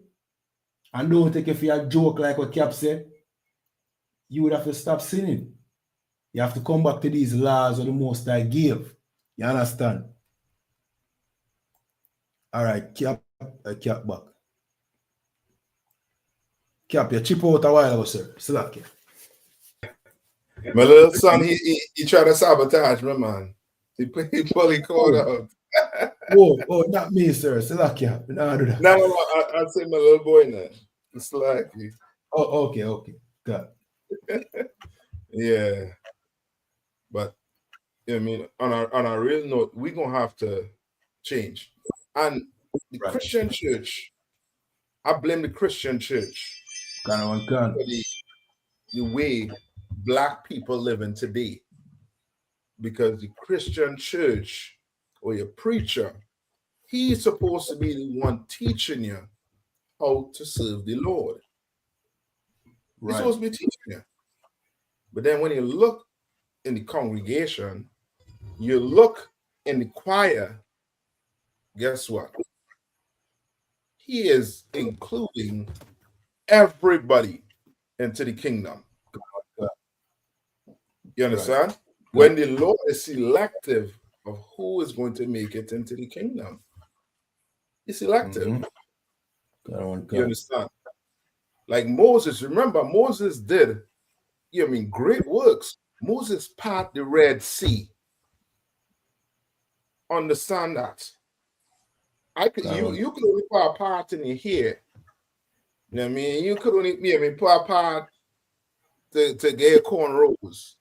and don't take it for a joke like what Cap said, you would have to stop sinning. You have to come back to these laws of the Most High gave. You understand? All right, Cap back. Cap, you chip out a while ago, sir. Slack. My little son, he tried to sabotage me, man. He pulled called out. oh, not me, sir. Slack. No, do that. No, I say my little boy now. Slack. Oh, okay. Good. Yeah. But I mean, on a real note, we're gonna have to change. And the Christian church, I blame the Christian church for the way Black people living today. Because the Christian church or your preacher, he's supposed to be the one teaching you how to serve the Lord. He's supposed to be teaching you. But then when you look in the congregation, you look in the choir, guess what? He is including everybody into the kingdom. You understand? Right. When the Lord is selective of who is going to make it into the kingdom, he's selective. Mm-hmm. You understand? Like Moses, remember, Moses did, great works. Moses parted the Red Sea. Understand that. You could only put a part in your hair. You know what I mean? You could only put a part to get cornrows.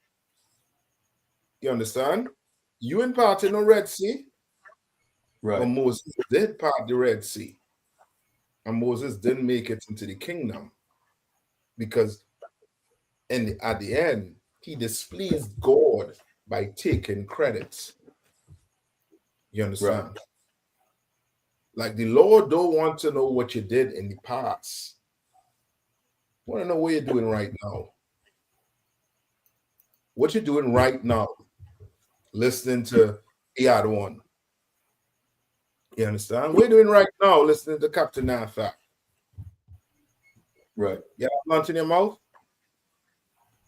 You understand? You ain't part in the Red Sea. Right. But Moses did part the Red Sea. And Moses didn't make it into the kingdom. Because at the end, he displeased God by taking credit. You understand? Right. Like the Lord don't want to know what you did in the past. Want to know what you're doing right now. What you're doing right now. Listening to the other one. You understand? What you're doing right now, listening to Captain Arthur. Right. You have lunch in your mouth?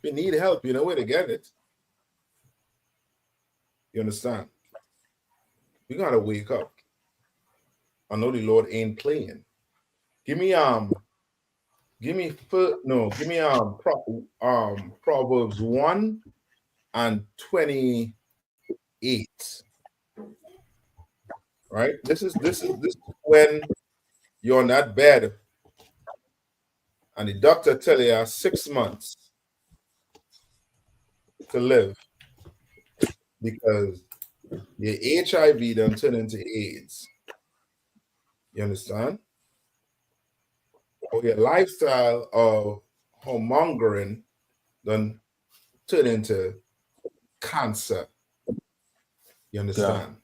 If you need help, you know where to get it. You understand? We gotta wake up. I know the Lord ain't playing. Give me Proverbs 1:28. Right? This is when you're on that bed and the doctor tell you 6 months to live because your HIV done turn into AIDS. You understand? Or your lifestyle of homongering done turn into cancer. You understand?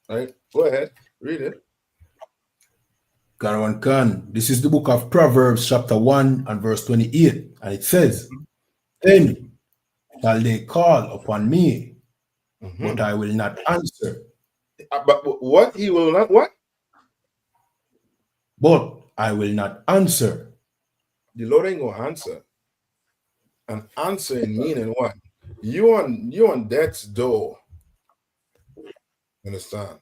Right? Go ahead, read it. Karawan Khan, this is the book of Proverbs, chapter 1 and verse 28. And it says, Then shall they call upon me, but I will not answer. But what? He will not what? But I will not answer. The Lord ain't gonna answer. And answering meaning what? You on death's door. Understand?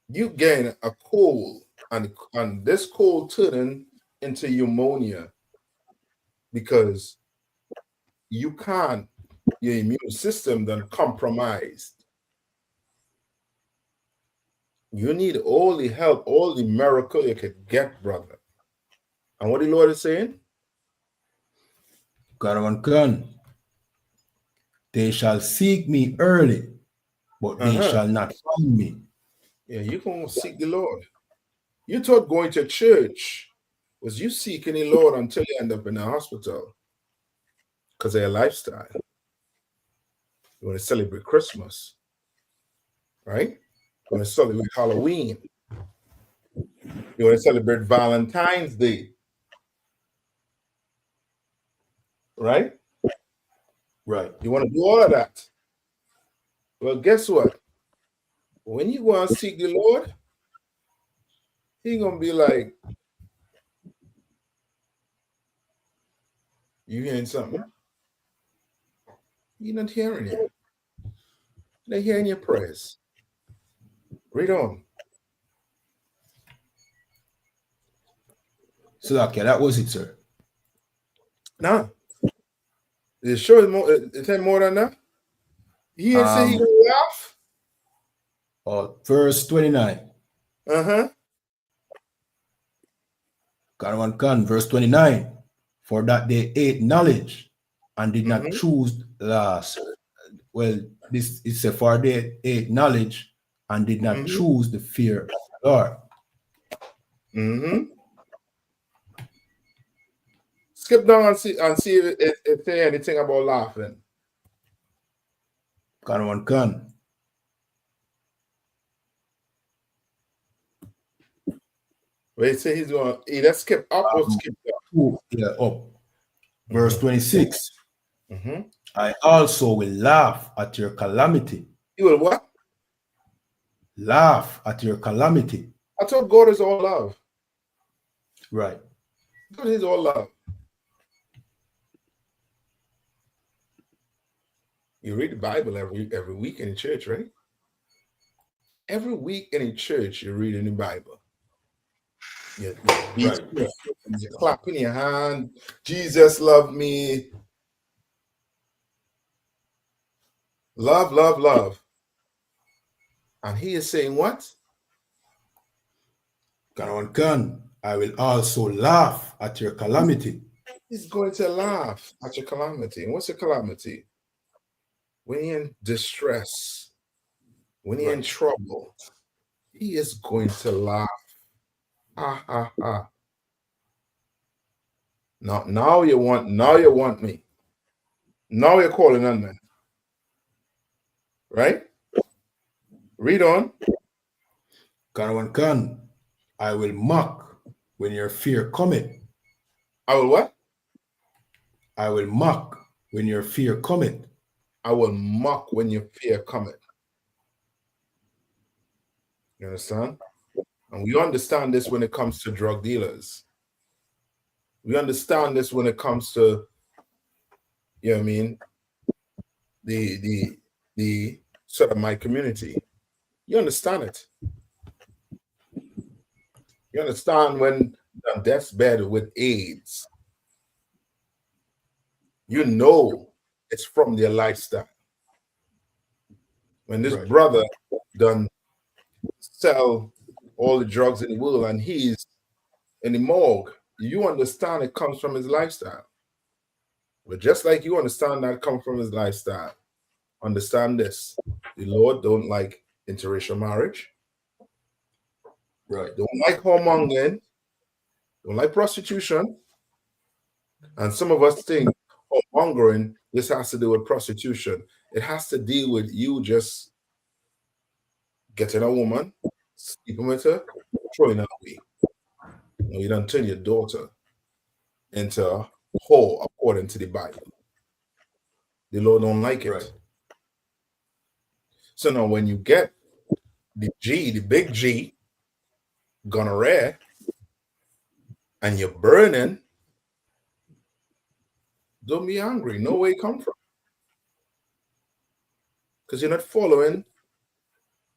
You gain a cold, and this cold turning into pneumonia because you can't, your immune system done compromised. You need all the help, all the miracle you could get, brother. And what the Lord is saying? Karawan Khan, they shall seek me early, but they shall not find me. Yeah, you're gonna seek the Lord. You thought going to church was you seeking the Lord until you end up in a hospital because of your lifestyle. You want to celebrate Christmas, right? You want to celebrate Halloween. You want to celebrate Valentine's Day, right? Right. You want to do all of that. Well, guess what? When you go and seek the Lord, He's gonna be like, you hearing something? You're not hearing it. They're hearing your prayers. Read on. So, okay, that was it, sir. Nah. It sure is more. It ain't more than that. He didn't say he gonna laugh. Verse 29. Karawan Khan, verse 29. For that they ate knowledge and did not choose last. Well, this is a for they ate knowledge and did not choose the fear of the Lord. Skip down and see if it say anything about laughing. Karawan Khan. Where he say he's gonna either skip up or skip down. Yeah, up. Verse 26. I also will laugh at your calamity. You will what? Laugh at your calamity. I thought God is all love. Right. God is all love. You read the Bible every week in the church, right? Every week in the church, you're reading the Bible. You're clapping your hand. Jesus loved me. Love, love, love. And he is saying what? Karawan, I will also laugh at your calamity. He's going to laugh at your calamity. And what's a calamity? When you're in distress, when you're in trouble, he is going to laugh. Ha ha ha. Now you want me. Now you're calling on me. Right? Read on. Karawan, I will mock when your fear cometh. I will what? I will mock when your fear cometh. I will mock when your fear cometh. You understand? And we understand this when it comes to drug dealers. We understand this when it comes to, you know what I mean, the sodomite community. You understand it. You understand when on death's bed with AIDS, you know it's from their lifestyle. When this brother done sell all the drugs in the world and he's in the morgue, you understand it comes from his lifestyle. But just like you understand that comes from his lifestyle, understand this: the Lord don't like interracial marriage, Right. don't like whoremongering, don't like prostitution. And some of us think whoremongering, this has to do with prostitution. It has to deal with you just getting a woman, sleeping with her, throwing her away. You don't turn your daughter into a whore according to the Bible. The Lord don't like it. Right. So now when you get the big G, gonorrhea, and you're burning, don't be angry. Know where you come from. Because you're not following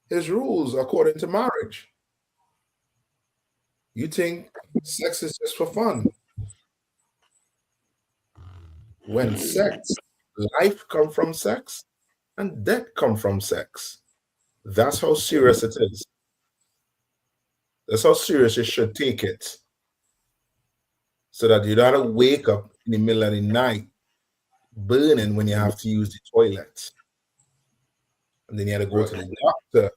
his rules according to marriage. You think sex is just for fun. When sex, life come from sex, and death come from sex. That's how serious it is. That's how serious you should take it. So that you don't wake up in the middle of the night burning when you have to use the toilet. And then you have to go to the doctor,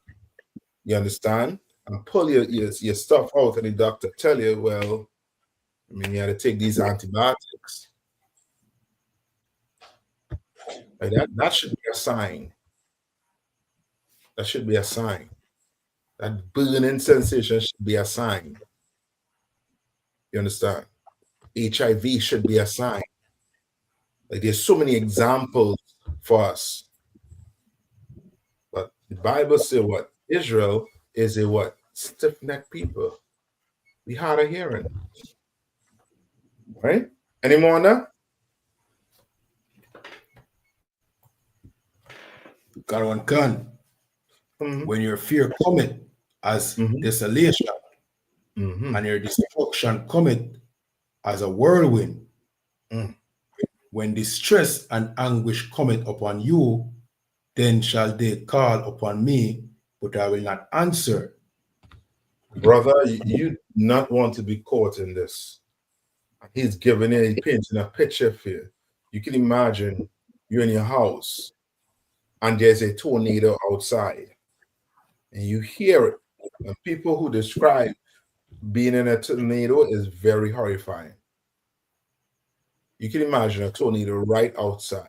you understand? And pull your stuff out, and the doctor tell you, well, I mean, you have to take these antibiotics. Like that should be a sign. That should be a sign. That burning sensation should be a sign. You understand? HIV should be a sign. Like there's so many examples for us. But the Bible says what? Israel is a what? Stiff-necked people. We hard of hearing. Right? Any more on that? Got one gun. When your fear cometh as desolation, and your destruction cometh as a whirlwind, when distress and anguish cometh upon you, then shall they call upon me, but I will not answer. Brother, you do not want to be caught in this. He's painting a picture for you. You can imagine you're in your house and there's a tornado outside and you hear it. And people who describe being in a tornado is very horrifying. You can imagine a tornado right outside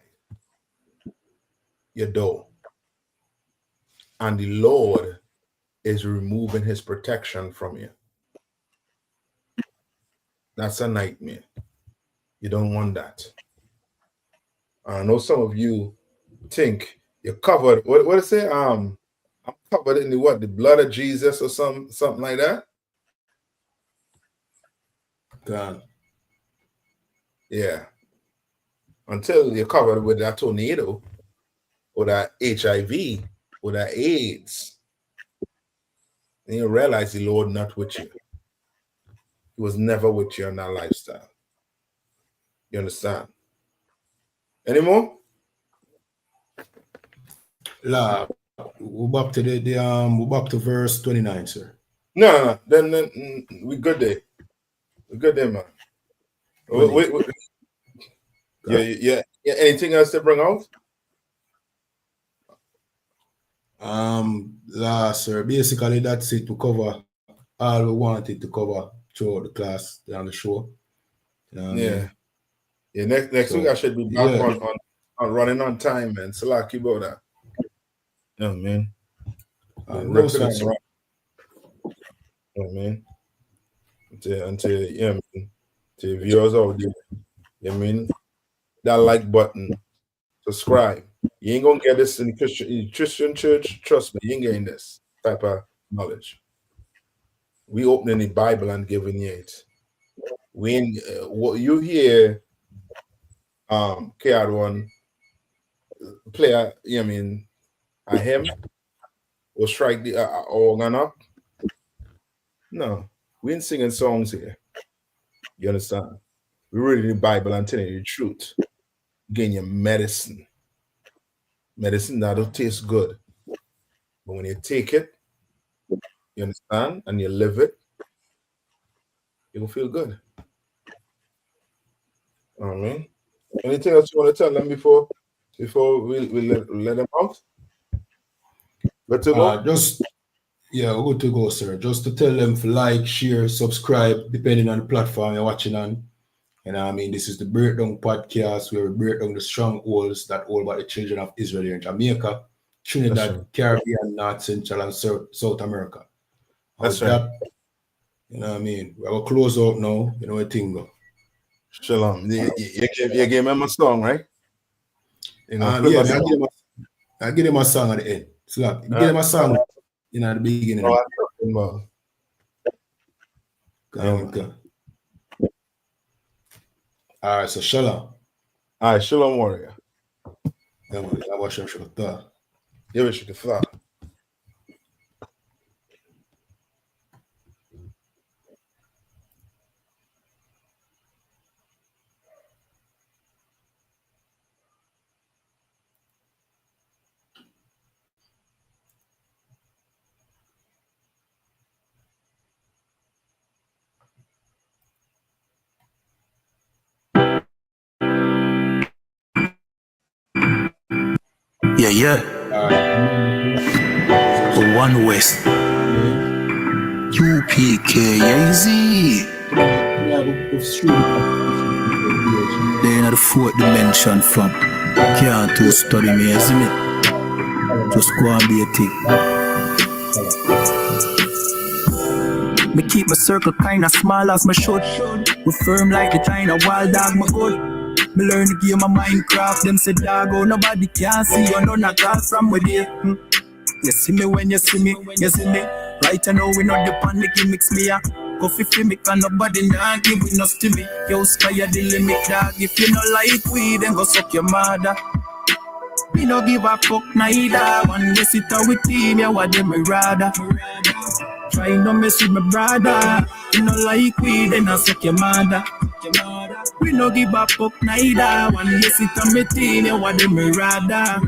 your door. And the Lord is removing his protection from you. That's a nightmare. You don't want that. I know some of you think you're covered. What did it say? I'm covered in the blood of Jesus or something like that. God. Yeah. Until you're covered with that tornado or that HIV or that AIDS. And you realize the Lord not with you. He was never with you in that lifestyle. You understand? Any more? La, we're back to we're back to verse 29, sir. No. Then we good there. We good there, man. Wait. Yeah. Anything else to bring out? Sir, basically that's it to cover all we wanted to cover throughout the class on the show. Yeah. Next week I should be back on running on time, man. Salaki about that. Yeah, man. No, sir. Yeah, man. Until viewers out there, you know, mean, that like button, subscribe. You ain't gonna get this in Christian church. Trust me, you ain't getting this type of knowledge. We opening the Bible and giving you it. When what you hear, KR1 play a hymn or strike the organ up. No, we ain't singing songs here. You understand? We're reading the Bible and telling you the truth. Getting your medicine. Medicine that don't taste good. But when you take it, you understand, and you live it, you will feel good. I mean, anything else you want to tell them before we let them out? Good to go? We're good to go, sir. Just to tell them to like, share, subscribe, depending on the platform you're watching on. And I mean, this is the Breakdown Podcast, where we break down the strongholds that hold by the children of Israel here in Jamaica, Trinidad, Caribbean, North, Central, and South America. That's right. You know what I mean? We're going to close out now. You know what I think, though. Shalom. You gave him a song, right? You know, I give him a song at the end. Slap. You give him a song at the beginning. All right, so shalom. All right, shalom, warrior. Yeah. One West. UPKAZ. They in the fourth dimension from. Can't to study me, isn't it? Just go and be a thing. Me keep my circle kinda small as my should. We firm like the China wild dog, my good. Me learn the game of Minecraft. Them say dog, oh, nobody can see you, no knock off from with you. You see me when you see me, you see me. Right now we not depend the gimmicks me ya. Coffee for me, can nobody nah give enough to me. Yo, sky the limit, dog. If you not like weed, then go suck your mother. Me no give a fuck neither. One day sit out with team, yeah, what them me rather. Try no mess with my brother. You no like weed, then I suck your mother. We no give a fuck neither. One day sit on me team, yeah, what them me rather.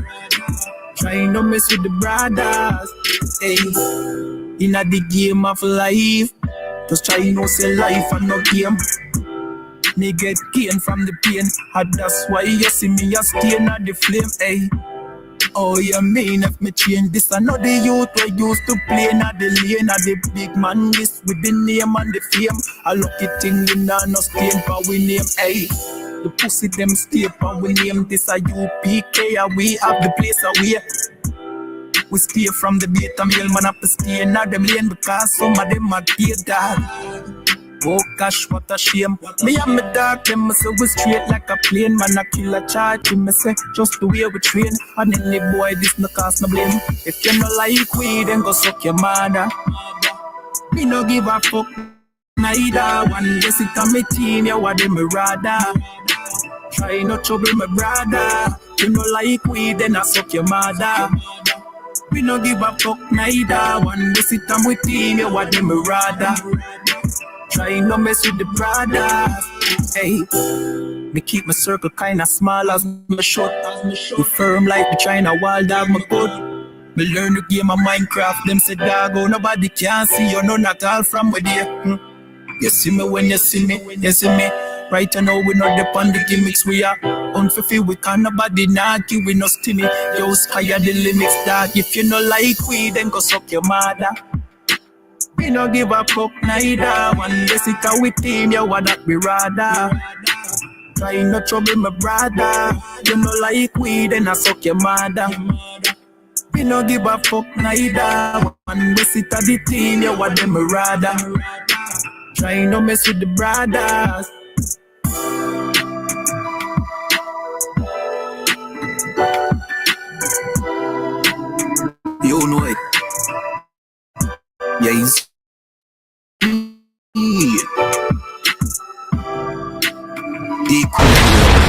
Try no mess with the brothers. Hey, inna the game of life, just try no say life and no game. Me get gain from the pain, and that's why you see me a stain at the flame. Hey, oh you mean if me change this? I know the youth we used to play na the lane, at the big man list with the name and the fame. A lucky thing we nah no stain for we name. Hey, the pussy them stay for we name. This a UPK, we have the place away. We stay from the beta mail, man up to stay in them lane because some of them are dead dog. Oh gosh, what a shame. Me and my dog, them say we straight like a plane. Man, I kill a charge, me say just the way we train. And any boy, this no cause no blame. If you no like weed, then go suck your mother. Me no give a fuck neither. One day sit on me team, yeah, what them me rather. Try no trouble my brother. You no like weed, then I suck your mother. We no give a fuck neither. One day sit on with team, yeah, what them me rather. Try no mess with the brothers. Hey, me keep my circle kinda small as my shot. We firm like the China wild dog, my good. Me learn the game of Minecraft. Them say dog, oh, nobody can see you, no not all from with you. You see me when you see me, you see me. Right now we not depend the gimmicks we are. Unfulfilled, we can't nobody not give we no stimmy. Yo, sky the limits, dog. If you no like weed, then go suck your mother. We no give a fuck neither. One day sit out with team, yeah, what that we rather. Try no trouble my brother. You no like weed, then I suck your mother. We no give a fuck neither. One day sit out the team, yeah, what them rather. Try no mess with the brothers. You know it. Yes. Equal.